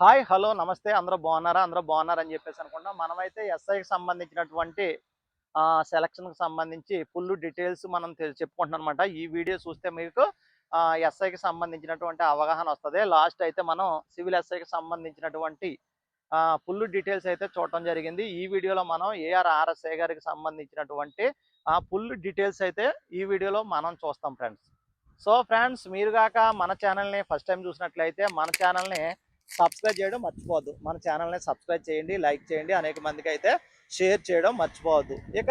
Hi, hello, నమస్తే. అందరూ బాగున్నారా? అందరూ బాగున్నారని చెప్పేసి అనుకుంటున్నాం. మనమైతే ఎస్ఐకి సంబంధించినటువంటి సెలక్షన్‌కి సంబంధించి ఫుల్ డీటెయిల్స్ మనం చెప్పుకుంటున్నామనమాట. ఈ వీడియో చూస్తే మీకు ఎస్ఐకి సంబంధించినటువంటి అవగాహన వస్తది. లాస్ట్ అయితే మనం సివిల్ ఎస్ఐకి సంబంధించినటువంటి ఫుల్ డీటెయిల్స్ అయితే చూడటం జరిగింది. ఈ వీడియోలో మనం ఏఆర్ఆర్ఎస్ఐ గారికి సంబంధించినటువంటి ఫుల్ డీటెయిల్స్ అయితే ఈ వీడియోలో మనం చూస్తాం ఫ్రెండ్స్. సో ఫ్రెండ్స్, మీరు గాక మన ఛానల్‌ని ఫస్ట్ టైం చూసినట్లయితే మన ఛానల్‌ని సబ్స్క్రైబ్ చేయడం మర్చిపోవద్దు. మన ఛానల్ని సబ్స్క్రైబ్ చేయండి, లైక్ చేయండి, అనేక మందికి అయితే షేర్ చేయడం మర్చిపోవద్దు. ఇక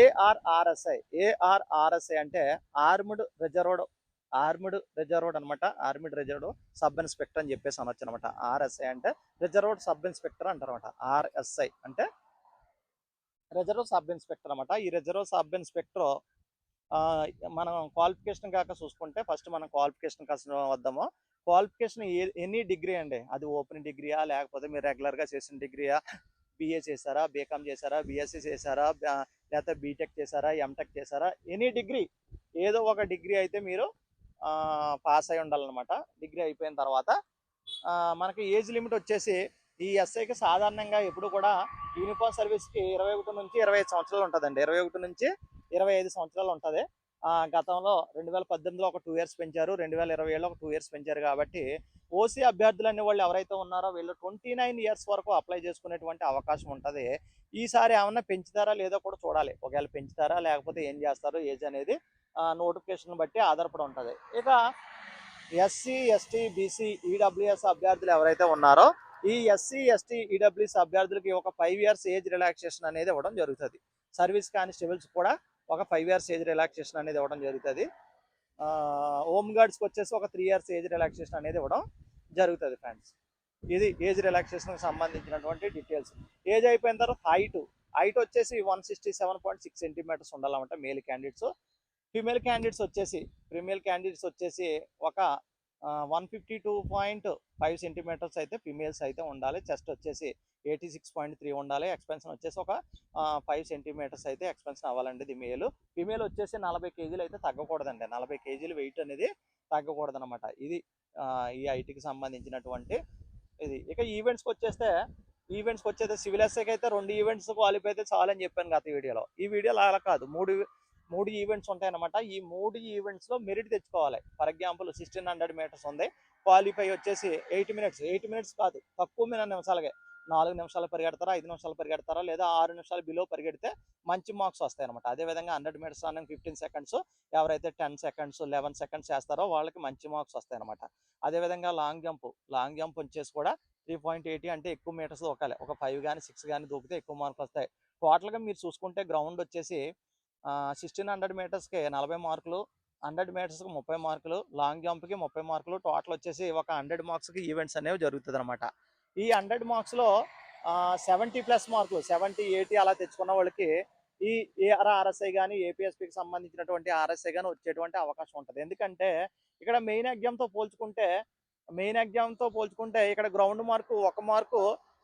ఏఆర్ఆర్ఎస్ఐ ఏఆర్ఆర్ఎస్ఐ అంటే ఆర్మ్డ్ రిజర్వ్డ్ అనమాట. ఆర్మ్డ్ రిజర్వ్డ్ సబ్ ఇన్స్పెక్టర్ అని చెప్పేసి అనొచ్చు అనమాట. ఆర్ఎస్ఐ అంటే రిజర్వ్డ్ సబ్ ఇన్స్పెక్టర్ అంటారు అనమాట. ఆర్ఎస్ఐ అంటే రిజర్వ్ సబ్ ఇన్స్పెక్టర్ అనమాట. ఈ రిజర్వ్ సబ్ ఇన్స్పెక్టర్ మనం క్వాలిఫికేషన్ కాక చూసుకుంటే ఫస్ట్ మనం క్వాలిఫికేషన్ కాస్త వద్దాము. క్వాలిఫికేషన్ ఎనీ డిగ్రీ అండి. అది ఓపెన్ డిగ్రీయా, లేకపోతే మీరు రెగ్యులర్గా చేసిన డిగ్రీయా, బీఏ చేశారా, బీకామ్ చేశారా, బీఎస్సీ చేశారా, లేకపోతే బీటెక్ చేశారా, ఎంటెక్ చేశారా, ఎనీ డిగ్రీ, ఏదో ఒక డిగ్రీ అయితే మీరు పాస్ అయి ఉండాలన్నమాట. డిగ్రీ అయిపోయిన తర్వాత మనకి ఏజ్ లిమిట్ వచ్చేసి ఈ ఎస్ఐకి సాధారణంగా ఎప్పుడు కూడా యూనిఫామ్ సర్వీస్కి 21 నుంచి 25 సంవత్సరాలు ఉంటుందండి. 21 నుంచి 25 సంవత్సరాలు ఉంటుంది. గతంలో 2018లో ఒక 2 ఇయర్స్ పెంచారు, 2027లో ఒక 2 ఇయర్స్ పెంచారు. కాబట్టి ఓసీ అభ్యర్థులు అనే వాళ్ళు ఎవరైతే ఉన్నారో వీళ్ళు 29 ఇయర్స్ వరకు అప్లై చేసుకునేటువంటి అవకాశం ఉంటుంది. ఈసారి ఏమన్నా పెంచుతారా లేదో కూడా చూడాలి. ఒకవేళ పెంచుతారా లేకపోతే ఏం చేస్తారో ఏజ్ అనేది నోటిఫికేషన్ బట్టి ఆధారపడి ఉంటుంది. ఇక ఎస్సీ, ఎస్టీ, బీసీ, ఈడబ్ల్యూఎస్ అభ్యర్థులు ఎవరైతే ఉన్నారో ఈ ఎస్సీ, ఎస్టీ, ఈడబ్ల్యూఎస్ అభ్యర్థులకి ఒక 5 ఇయర్స్ ఏజ్ రిలాక్సేషన్ అనేది ఇవ్వడం జరుగుతుంది. సర్వీస్ కానిస్టేబుల్స్ కూడా ఒక 5 ఇయర్స్ ఏజ్ రిలాక్సేషన్ అనేది ఇవ్వడం జరుగుతుంది. హోమ్ గార్డ్స్కి వచ్చేసి ఒక 3 ఇయర్స్ ఏజ్ రిలాక్సేషన్ అనేది ఇవ్వడం జరుగుతుంది ఫ్రెండ్స్. ఇది ఏజ్ రిలాక్సేషన్కి సంబంధించినటువంటి డీటెయిల్స్. ఏజ్ అయిపోయిన తర్వాత హైట్ వచ్చేసి 167.6 సెంటీమీటర్స్ ఉండాలన్నమాట మేల్ క్యాండిడేట్స్. ఫీమేల్ క్యాండిడేట్స్ వచ్చేసి ఒక 152.5 సెంటీమీటర్స్ అయితే ఫీమేల్స్ అయితే ఉండాలి. చెస్ట్ వచ్చేసి 86.3 ఉండాలి. ఎక్స్పెన్షన్ వచ్చేసి ఒక 5 సెంటీమీటర్స్ అయితే ఎక్స్పెన్షన్ అవ్వాలండి. ఇది ఫీమేల్ వచ్చేసి 40 కేజీలు అయితే తగ్గకూడదండి. 40 కేజీలు వెయిట్ అనేది తగ్గకూడదు అనమాట. ఇది ఈ హైట్కి సంబంధించినటువంటి ఇది. ఇక ఈవెంట్స్కి వచ్చేస్తే సివిల్ ఎస్ఐకి అయితే 2 ఈవెంట్స్ క్వాలిఫై అయితే చాలని చెప్పాను గత వీడియోలో. ఈ వీడియోలో అలా కాదు, మూడు ఈవెంట్స్ ఉంటాయన్నమాట. ఈ 3 ఈవెంట్స్లో మెరిట్ తెచ్చుకోవాలి. ఫర్ ఎగ్జాంపుల్ 1600 మీటర్స్ ఉంది, క్వాలిఫై వచ్చేసి 8 మినిట్స్ కాదు, తక్కువ నిమిషాలకే 4 నిమిషాలు పరిగెడతారా, 5 నిమిషాలు పరిగెడతారా, లేదా 6 నిమిషాలు బిలో పరిగెడితే మంచి మార్క్స్ వస్తాయి అనమాట. అదేవిధంగా 100 మీటర్స్ రన్నింగ్ 15 సెకండ్స్, ఎవరైతే 10 సెకండ్స్ 11 సెకండ్స్ చేస్తారో వాళ్ళకి మంచి మార్క్స్ వస్తాయి అనమాట. అదేవిధంగా లాంగ్ జంప్ వచ్చేసి కూడా 3.80 అంటే ఎక్కువ మీటర్స్ దూకాలి. ఒక 5 కానీ 6 కానీ దూకితే ఎక్కువ మార్కులు వస్తాయి. టోటల్గా మీరు చూసుకుంటే గ్రౌండ్ వచ్చేసి 1600 మీటర్స్కి 40 మార్కులు, 100 మీటర్స్కి 30 మార్కులు, లాంగ్ జంప్కి 30 మార్కులు, టోటల్ వచ్చేసి ఒక 100 మార్క్స్కి ఈవెంట్స్ అనేవి జరుగుతుంది అనమాట. ఈ 100 మార్క్స్లో 70+ మార్కులు 70, 80 అలా తెచ్చుకున్న వాళ్ళకి ఈ ఏఆర్ఆర్ఎస్ఐ కానీ ఏపీఎస్పీకి సంబంధించినటువంటి ఆర్ఎస్ఐ కానీ వచ్చేటువంటి అవకాశం ఉంటుంది. ఎందుకంటే ఇక్కడ మెయిన్ ఎగ్జామ్తో పోల్చుకుంటే ఇక్కడ గ్రౌండ్ మార్కు 1 మార్కు,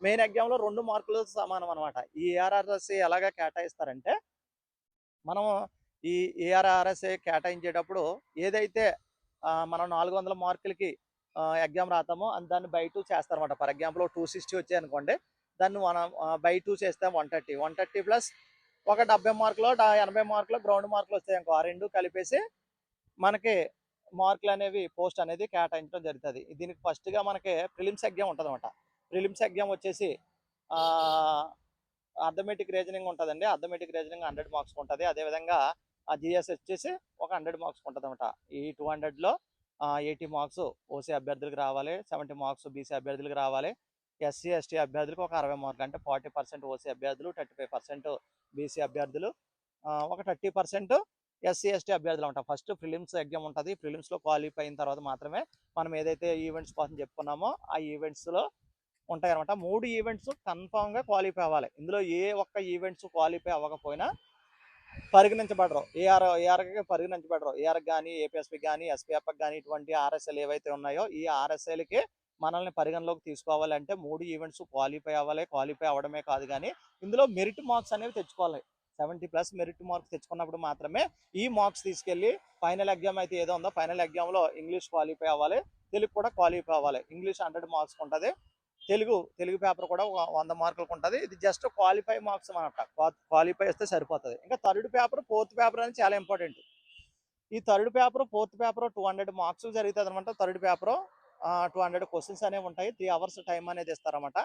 మెయిన్ ఎగ్జామ్లో 2 మార్కులు సమానం అనమాట. ఈ ఏఆర్ఆర్ఎస్ఐ ఎలాగా కేటాయిస్తారంటే మనము ఈ ఏఆర్ఆర్ఎస్ఐ కేటాయించేటప్పుడు ఏదైతే మనం 400 మార్కులకి ఎగ్జామ్ రాతామో దాన్ని బై 2 చేస్తారన్నమాట. ఫర్ ఎగ్జాంపుల్ 260 వచ్చాయి అనుకోండి, దాన్ని మనం బై 2 చేస్తే 130 ప్లస్ ఒక 70 మార్కులో 80 మార్కులో గ్రౌండ్ మార్కులు వస్తాయి అనుకో, ఆ రెండు కలిపేసి మనకి మార్కులు అనేవి పోస్ట్ అనేది కేటాయించడం జరుగుతుంది. దీనికి ఫస్ట్గా మనకి ప్రిలిమ్స్ ఎగ్జామ్ ఉంటుంది అనమాట. ప్రిలిమ్స్ ఎగ్జామ్ వచ్చేసి అర్థమెటిక్ రీజనింగ్ ఉంటుందండి. అర్థమెటిక్ రీజనింగ్ 100 మార్క్స్ ఉంటుంది. అదేవిధంగా జిఎస్ వచ్చేసి ఒక 100 మార్క్స్ ఉంటుంది అనమాట. ఈ 200లో 80 మార్క్స్ ఓసీ అభ్యర్థులకు రావాలి, 70 మార్క్స్ బీసీ అభ్యర్థులకు రావాలి. ఎస్సీ, ఎస్టీ అభ్యర్థులకు ఒక 60 మార్కులు అంటే 40% ఓసీ అభ్యర్థులు, 35% బీసీ అభ్యర్థులు, ఒక 30% ఎస్సీ, ఎస్టీ అభ్యర్థులు ఉంటాం. ఫస్ట్ ప్రిలిమ్స్ ఎగ్జామ్ ఉంటుంది. ప్రిలిమ్స్లో క్వాలిఫై అయిన తర్వాత మాత్రమే మనం ఏదైతే ఈవెంట్స్ కోసం చెప్పుకున్నామో ఆ ఈవెంట్స్లో ఉంటాయి అనమాట. 3 ఈవెంట్స్ కన్ఫామ్గా క్వాలిఫై అవ్వాలి. ఇందులో ఏ ఒక్క ఈవెంట్స్ క్వాలిఫై అవ్వకపోయినా పరిగణించబడరు. ఏఆర్కి పరిగణించబడరు. ఏఆర్కి కానీ, ఏపీఎస్పీకి కానీ, ఎస్పీఎఫ్కి కానీ ఇటువంటి ఆర్ఎస్ఐలు ఏవైతే ఉన్నాయో ఈ ఆర్ఎస్ఐలకి మనల్ని పరిగణలోకి తీసుకోవాలంటే 3 ఈవెంట్స్ క్వాలిఫై అవ్వాలి. క్వాలిఫై అవ్వడమే కాదు కానీ ఇందులో మెరిట్ మార్క్స్ అనేవి తెచ్చుకోవాలి. 70+ మెరిట్ మార్క్స్ తెచ్చుకున్నప్పుడు మాత్రమే ఈ మార్క్స్ తీసుకెళ్ళి ఫైనల్ ఎగ్జామ్ అయితే ఏదో ఉందో ఫైనల్ ఎగ్జామ్లో ఇంగ్లీష్ క్వాలిఫై అవ్వాలి, తెలుగు కూడా క్వాలిఫై అవ్వాలి. ఇంగ్లీష్ 100 మార్క్స్ ఉంటుంది, తెలుగు పేపర్ కూడా 100 మార్కులకు ఉంటుంది. ఇది జస్ట్ క్వాలిఫై మార్క్స్ అనమాట. క్వాలిఫై వస్తే సరిపోతుంది. ఇంకా థర్డ్ పేపర్, ఫోర్త్ పేపర్ అనేది చాలా ఇంపార్టెంట్. ఈ third paper, fourth paper 200 marks జరుగుతుంది అనమాట. థర్డ్ పేపర్ 200 క్వశ్చన్స్ అనేవి ఉంటాయి. 3 అవర్స్ టైం అనేది ఇస్తారన్నమాట.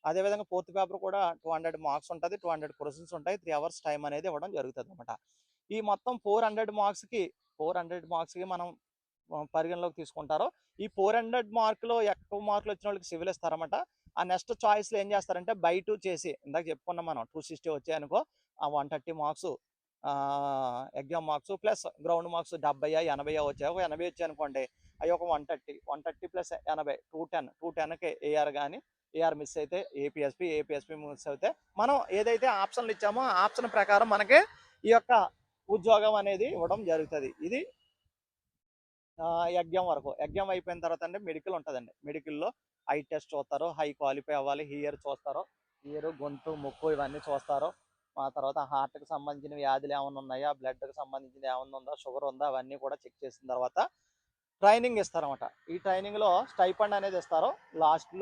అదేవిధంగా ఫోర్త్ పేపర్ కూడా 200 మార్క్స్ ఉంటుంది, 200 క్వశ్చన్స్ ఉంటాయి, 3 అవర్స్ టైం అనేది ఇవ్వడం జరుగుతుంది అనమాట. ఈ మొత్తం 400 మార్క్స్కి మనం పరిగణలోకి తీసుకుంటారు. ఈ 400 మార్కులు ఎక్కువ మార్కులు వచ్చిన వాళ్ళకి సివిల్ ఇస్తారన్నమాట. ఆ నెక్స్ట్ చాయిస్లో ఏం చేస్తారంటే బై 2 చేసి, ఇందాక చెప్పుకున్నాం మనం 260 వచ్చాయనుకో, ఆ 130 marks exam marks plus ground marks 70 80 వచ్చాయి. ఒక 80 వచ్చాయి అనుకోండి, అవి ఒక 130 ప్లస్ 80 210కి ఏఆర్ కానీ, ఏఆర్ మిస్ అయితే ఏపీఎస్పీ మిస్ అయితే మనం ఏదైతే ఆప్షన్లు ఇచ్చామో ఆ ఆప్షన్ ప్రకారం మనకి ఈ యొక్క ఉద్యోగం అనేది ఇవ్వడం జరుగుతుంది. ఇది ఎగ్జామ్ వరకు. ఎగ్జామ్ అయిపోయిన తర్వాత అంటే మెడికల్ ఉంటుందండి. మెడికల్లో ఐ టెస్ట్ చూస్తారు, హై క్వాలిఫై అవ్వాలి, హియర్ చూస్తారు, హియర్ గొంతు ముక్కు ఇవన్నీ చూస్తారు. ఆ తర్వాత హార్ట్కి సంబంధించిన వ్యాధులు ఏమైనా ఉన్నాయా, బ్లడ్కి సంబంధించిన ఏమైనా ఉందా, షుగర్ ఉందా, అవన్నీ కూడా చెక్ చేసిన తర్వాత ట్రైనింగ్ ఇస్తారన్నమాట. ఈ ట్రైనింగ్లో స్టైఫండ్ అనేది ఇస్తారు. లాస్ట్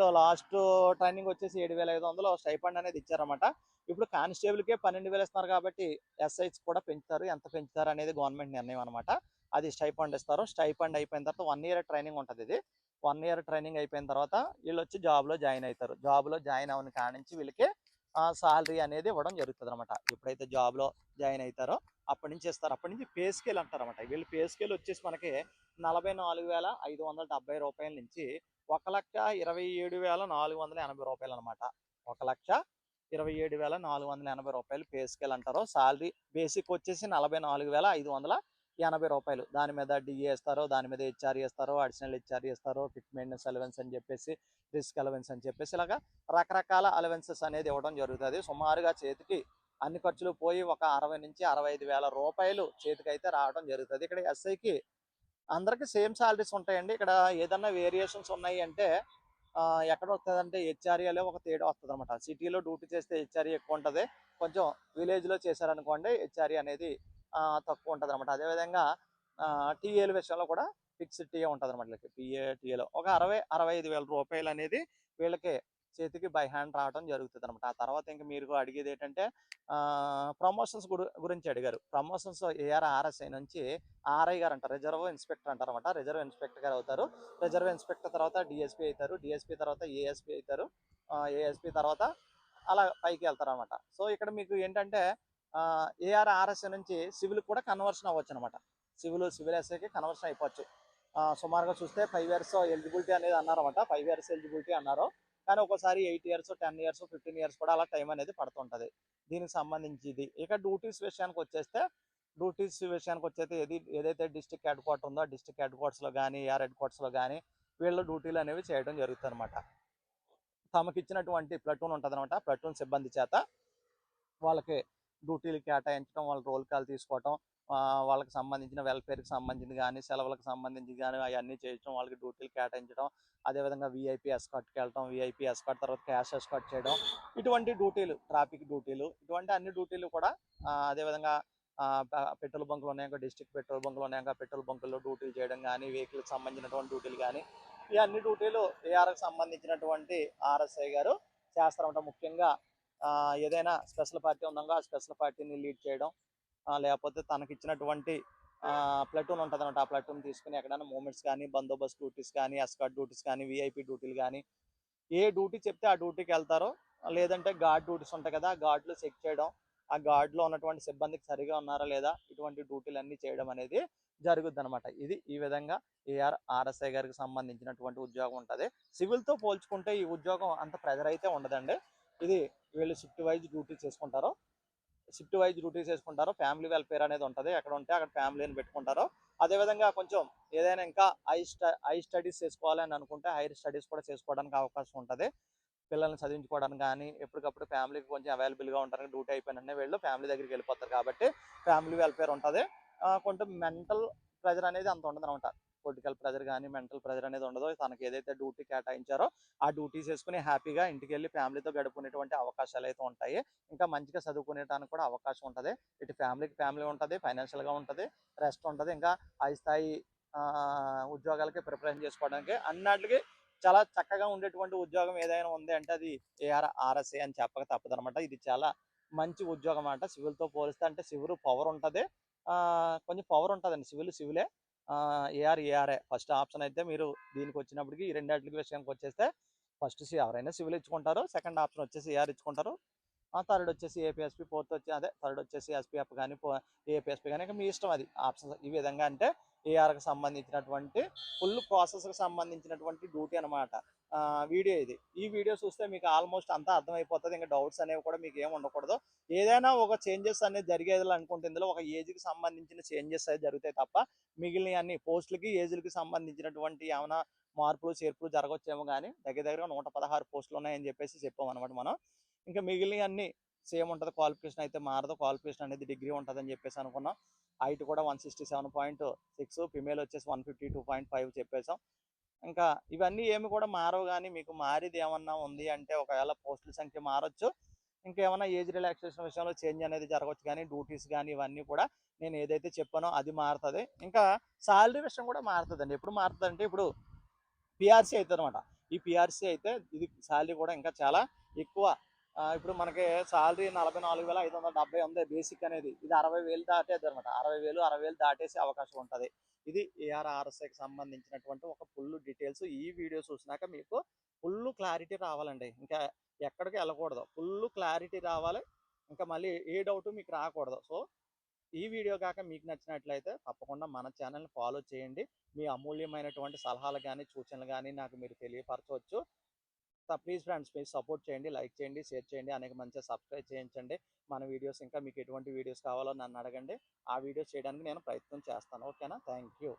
ట్రైనింగ్ వచ్చేసి 7,500 స్టైఫండ్ అనేది ఇచ్చారన్నమాట. ఇప్పుడు కానిస్టేబుల్కే 12,000 ఇస్తున్నారు కాబట్టి ఎస్ఐస్ కూడా పెంచుతారు. ఎంత పెంచుతారు అనేది గవర్నమెంట్ నిర్ణయం అనమాట. అది స్టైఫండ్ ఇస్తారు. స్టైఫండ్ అయిపోయిన తర్వాత 1 ఇయర్ ట్రైనింగ్ ఉంటుంది. ఇది 1 ఇయర్ ట్రైనింగ్ అయిపోయిన తర్వాత వీళ్ళు వచ్చి జాబ్లో జాయిన్ అవుతారు. జాబ్లో జాయిన్ అవ్వని కాడి నుంచి వీళ్ళకి సాలరీ అనేది ఇవ్వడం జరుగుతుంది అనమాట. ఎప్పుడైతే జాబ్లో జాయిన్ అవుతారో అప్పటి నుంచి ఇస్తారు. అప్పటి నుంచి పే స్కేల్ అంటారన్నమాట. వీళ్ళు పే స్కేల్ వచ్చేసి మనకి 44,570 రూపాయల నుంచి 1,27,480 రూపాయలు అనమాట. 1,27,480 రూపాయలు పే స్కేల్ అంటారు. సాలరీ బేసిక్ వచ్చేసి 44,580 రూపాయలు. దాని మీద డిఏ ఇస్తారు, దాని మీద హెచ్ఆర్ఏ ఇస్తారు, అడిషనల్ హెచ్ఆర్ఏ ఇస్తారు, కిట్ మెయింటెనెన్స్ అలవెన్స్ అని చెప్పేసి, రిస్క్ అలవెన్స్ అని చెప్పేసి ఇలాగా రకరకాల అలవెన్సెస్ అనేది ఇవ్వడం జరుగుతుంది. సుమారుగా చేతికి అన్ని ఖర్చులు పోయి ఒక 60 నుంచి 65,000 రూపాయలు చేతికి అయితే రావడం జరుగుతుంది. ఇక్కడ ఎస్ఐకి అందరికీ సేమ్ సాలరీస్ ఉంటాయండి. ఇక్కడ ఏదన్నా వేరియేషన్స్ ఉన్నాయి అంటే ఎక్కడ వస్తుందంటే హెచ్ఆర్ఏలో ఒక తేడా వస్తుంది అనమాట. సిటీలో డ్యూటీ చేస్తే హెచ్ఆర్ఏ ఎక్కువ ఉంటుంది, కొంచెం విలేజ్లో చేశారనుకోండి హెచ్ఆర్ఏ అనేది తక్కువ ఉంటుంది అనమాట. అదేవిధంగా టీఏల విషయంలో కూడా ఫిక్స్డ్ టీఏ ఉంటుంది అనమాట. టీఏలో ఒక 65,000 రూపాయలు అనేది వీళ్ళకి చేతికి బై హ్యాండ్ రావడం జరుగుతుంది అనమాట. ఆ తర్వాత ఇంకా మీరు అడిగేది ఏంటంటే ప్రమోషన్స్ గురించి అడిగారు. ప్రమోషన్స్ ఆర్ఎస్ఐ నుంచి ఆర్ఐ గారు అంటారు, రిజర్వ్ ఇన్స్పెక్టర్ అంటారు అనమాట. రిజర్వ్ ఇన్స్పెక్టర్ గారు అవుతారు. రిజర్వ్ ఇన్స్పెక్టర్ తర్వాత డిఎస్పీ అవుతారు, డిఎస్పీ తర్వాత ఏఎస్పీ అవుతారు, ఏఎస్పీ తర్వాత అలా పైకి వెళ్తారు అనమాట. సో ఇక్కడ మీకు ఏంటంటే ఆర్ఎస్ఐ నుంచి సివిల్ కూడా కన్వర్షన్ అవ్వచ్చు అనమాట. సివిల్ ఎస్ఐకి కన్వర్షన్ అయిపోవచ్చు. సుమారుగా చూస్తే 5 ఇయర్స్ ఎలిజిబిలిటీ అనేది అన్నారన్నమాట. 5 ఇయర్స్ ఎలిజిబిలిటీ అన్నారు. కానీ ఒక్కోసారి 8 ఇయర్స్ 10 ఇయర్స్ 15 ఇయర్స్ కూడా అలా టైం అనేది పడుతుంటుంది. దీనికి సంబంధించి ఇది. ఇక డ్యూటీస్ విషయానికి వచ్చేస్తే ఏదైతే డిస్ట్రిక్ట్ హెడ్ క్వార్టర్ ఉందో డిస్ట్రిక్ట్ హెడ్ క్వార్టర్స్లో కానీ ఏఆర్ హెడ్ క్వార్టర్స్లో కానీ వీళ్ళు డ్యూటీలు అనేవి చేయడం జరుగుతుంది అనమాట. తమకిచ్చినటువంటి ప్లటూన్ ఉంటుంది అనమాట. ప్లటూన్ సిబ్బంది చేత వాళ్ళకి డ్యూటీలు కేటాయించడం, వాళ్ళ రోల్ కాల్ తీసుకోవటం, వాళ్ళకి సంబంధించిన వెల్ఫేర్కి సంబంధించి కానీ సెలవులకు సంబంధించి కానీ అవన్నీ చేయడం, వాళ్ళకి డ్యూటీలు కేటాయించడం, అదేవిధంగా వీఐపీ ఎస్కార్ట్కి వెళ్ళడం, వీఐపీ ఎస్కార్ట్ తర్వాత క్యాష్ ఎస్కార్ట్ చేయడం, ఇటువంటి డ్యూటీలు, ట్రాఫిక్ డ్యూటీలు, ఇటువంటి అన్ని డ్యూటీలు కూడా అదేవిధంగా పెట్రోల్ బంకులు ఉన్నాక డిస్ట్రిక్ట్ పెట్రోల్ బంకులు ఉన్నాక పెట్రోల్ బంకుల్లో డ్యూటీలు చేయడం కానీ, వెహికల్కి సంబంధించినటువంటి డ్యూటీలు కానీ, ఈ అన్ని డ్యూటీలు ఏఆర్కి సంబంధించినటువంటి ఆర్ఎస్ఐ గారు చేస్తారన్నమాట. ముఖ్యంగా ఏదైనా స్పెషల్ పార్టీ ఉందంగా ఆ స్పెషల్ పార్టీని లీడ్ చేయడం, లేకపోతే తనకిచ్చినటువంటి ప్లటూన్ ఉంటుంది అనమాట. ఆ ప్లటూన్ తీసుకుని ఎక్కడైనా మూమెంట్స్ కానీ, బందోబస్తు డ్యూటీస్ కానీ, ఎస్కార్ట్ డ్యూటీస్ కానీ, వీఐపీ డ్యూటీలు కానీ, ఏ డ్యూటీ చెప్తే ఆ డ్యూటీకి వెళ్తారో. లేదంటే గార్డ్ డ్యూటీస్ ఉంటాయి కదా, ఆ గార్డులు చెక్ చేయడం, ఆ గార్డులో ఉన్నటువంటి సిబ్బందికి సరిగా ఉన్నారా లేదా, ఇటువంటి డ్యూటీలు అన్నీ చేయడం అనేది జరుగుద్ది అనమాట. ఇది ఈ విధంగా ఆర్ఎస్ఐ గారికి సంబంధించినటువంటి ఉద్యోగం ఉంటుంది. సివిల్తో పోల్చుకుంటే ఈ ఉద్యోగం అంత ప్రెజర్ అయితే ఉండదండి. ఇది వీళ్ళు షిఫ్ట్ వైజ్ డ్యూటీ చేసుకుంటారు. ఫ్యామిలీ వెల్ఫేర్ అనేది ఉంటుంది. ఎక్కడ ఉంటే అక్కడ ఫ్యామిలీని పెట్టుకుంటారు. అదేవిధంగా కొంచెం ఏదైనా ఇంకా హై స్టడీస్ చేసుకోవాలని అనుకుంటే హైయర్ స్టడీస్ కూడా చేసుకోవడానికి అవకాశం ఉంటుంది. పిల్లల్ని చదివించుకోవడానికి కానీ, ఎప్పటికప్పుడు ఫ్యామిలీకి కొంచెం అవైలబుల్గా ఉంటారు. డ్యూటీ అయిపోయిన వీళ్ళు ఫ్యామిలీ దగ్గరికి వెళ్ళిపోతారు కాబట్టి ఫ్యామిలీ వెల్ఫేర్ ఉంటుంది. కొంచెం మెంటల్ ప్రెజర్ అనేది అంత ఉండదు అనమాట. పొలిటికల్ ప్రెజర్ కానీ మెంటల్ ప్రెజర్ అనేది ఉండదు. తనకి ఏదైతే డ్యూటీ కేటాయించారో ఆ డ్యూటీస్ వేసుకుని హ్యాపీగా ఇంటికి వెళ్ళి ఫ్యామిలీతో గడుపుకునేటువంటి అవకాశాలు అయితే ఉంటాయి. ఇంకా మంచిగా చదువుకునేటానికి కూడా అవకాశం ఉంటుంది. ఇటు ఫ్యామిలీ ఉంటుంది, ఫైనాన్షియల్గా ఉంటుంది, రెస్ట్ ఉంటుంది. ఇంకా హై స్థాయి ఉద్యోగాలకి ప్రిపరేషన్ చేసుకోవడానికి అన్నిటికీ చాలా చక్కగా ఉండేటువంటి ఉద్యోగం ఏదైనా ఉంది అంటే అది ఆర్ఎస్ఏ అని చెప్పక తప్పదనమాట. ఇది చాలా మంచి ఉద్యోగం అన్నమాట. సివిల్‌తో పోలిస్తే అంటే సివిల్ పవర్ ఉంటది. కొంచెం పవర్ ఉంటదండి. సివిలే. ఏఆర్ఏ ఫస్ట్ ఆప్షన్ అయితే మీరు దీనికొచ్చినప్పటికి ఈ రెండిట్లికి విషయానికొచ్చేస్తే ఫస్ట్ ఎవరైనా సివిల్ ఇచ్చుకుంటారు. సెకండ్ ఆప్షన్ వచ్చేసి ఏఆర్ ఇచ్చుకుంటారు. థర్డ్ వచ్చేసి ఏపీఎస్పీ, ఫోర్త్ వచ్చి అదే థర్డ్ వచ్చేసి ఎస్పీఎఫ్ కానీ ఏపీఎస్పీ కానీ మీ ఇష్టం అది ఆప్షన్స్ ఈ విధంగా అంటే ఏఆర్కి సంబంధించినటువంటి ఫుల్ ప్రాసెస్కి సంబంధించినటువంటి డ్యూటీ అనమాట. వీడియో ఇది. ఈ వీడియో చూస్తే మీకు ఆల్మోస్ట్ అంతా అర్థమైపోతుంది. ఇంకా డౌట్స్ అనేవి కూడా మీకు ఏమి ఉండకూడదు. ఏదైనా ఒక చేంజెస్ అనేది జరిగేది అనుకుంటే ఇందులో ఒక ఏజ్కి సంబంధించిన చేంజెస్ అయితే జరుగుతాయి తప్ప మిగిలిన అన్ని పోస్టులకి ఏజ్లకి సంబంధించినటువంటి ఏమైనా మార్పులు చేర్పులు జరగవచ్చేమో కానీ దగ్గర 116 పోస్టులు ఉన్నాయని చెప్పేసి చెప్పామన్నమాట మనం. ఇంకా మిగిలిన అన్ని సేమ్ ఉంటుంది. క్వాలిఫికేషన్ అయితే మారదు. క్వాలిఫికేషన్ అనేది డిగ్రీ ఉంటుందని చెప్పేసి అనుకున్నాం. హైట్ కూడా 167.6, ఫిమేల్ వచ్చేసి 152.5 చెప్పేసాం. ఇంకా ఇవన్నీ ఏమి కూడా మారవు. కానీ మీకు మారేది ఏమన్నా ఉంది అంటే ఒకవేళ పోస్టుల సంఖ్య మారచ్చు, ఇంకేమైనా ఏజ్ రిలాక్సేషన్ విషయంలో చేంజ్ అనేది జరగవచ్చు. కానీ డ్యూటీస్ కానీ ఇవన్నీ కూడా నేను ఏదైతే చెప్పానో అది మారుతుంది. ఇంకా శాలరీ విషయం కూడా మారుతుందండి. ఎప్పుడు మారుతుంది అంటే ఇప్పుడు పిఆర్సీ అవుతుంది అనమాట. ఈ పిఆర్సీ అయితే ఇది శాలరీ కూడా ఇంకా చాలా ఎక్కువ. ఇప్పుడు మనకి శాలరీ 44,570 ఉంది బేసిక్ అనేది. ఇది 60,000 దాటేది అనమాట. 60,000 దాటేసే అవకాశం ఉంటుంది. ఇది ఏఆర్ఆర్ఎస్ఐకి సంబంధించినటువంటి ఒక ఫుల్ డీటెయిల్స్. ఈ వీడియో చూసినాక మీకు ఫుల్ క్లారిటీ రావాలండి. ఇంకా ఎక్కడికి వెళ్ళకూడదు. ఫుల్ క్లారిటీ రావాలి. ఇంకా మళ్ళీ ఏ డౌట్ మీకు రాకూడదు. సో ఈ వీడియో కాక మీకు నచ్చినట్లయితే తప్పకుండా మన ఛానల్ని ఫాలో చేయండి. మీ అమూల్యమైనటువంటి సలహాలు కానీ సూచనలు కానీ నాకు మీరు తెలియపరచవచ్చు. ప్లీజ్ ఫ్రెండ్స్ మీరు సపోర్ట్ చేయండి, లైక్ చేయండి, షేర్ చేయండి, అనేక మంచిగా సబ్స్క్రైబ్ చేయించండి. మన వీడియోస్ ఇంకా మీకు ఎటువంటి వీడియోస్ కావాలో నన్ను అడగండి. ఆ వీడియోస్ చేయడానికి నేను ప్రయత్నం చేస్తాను. ఓకేనా? Thank you.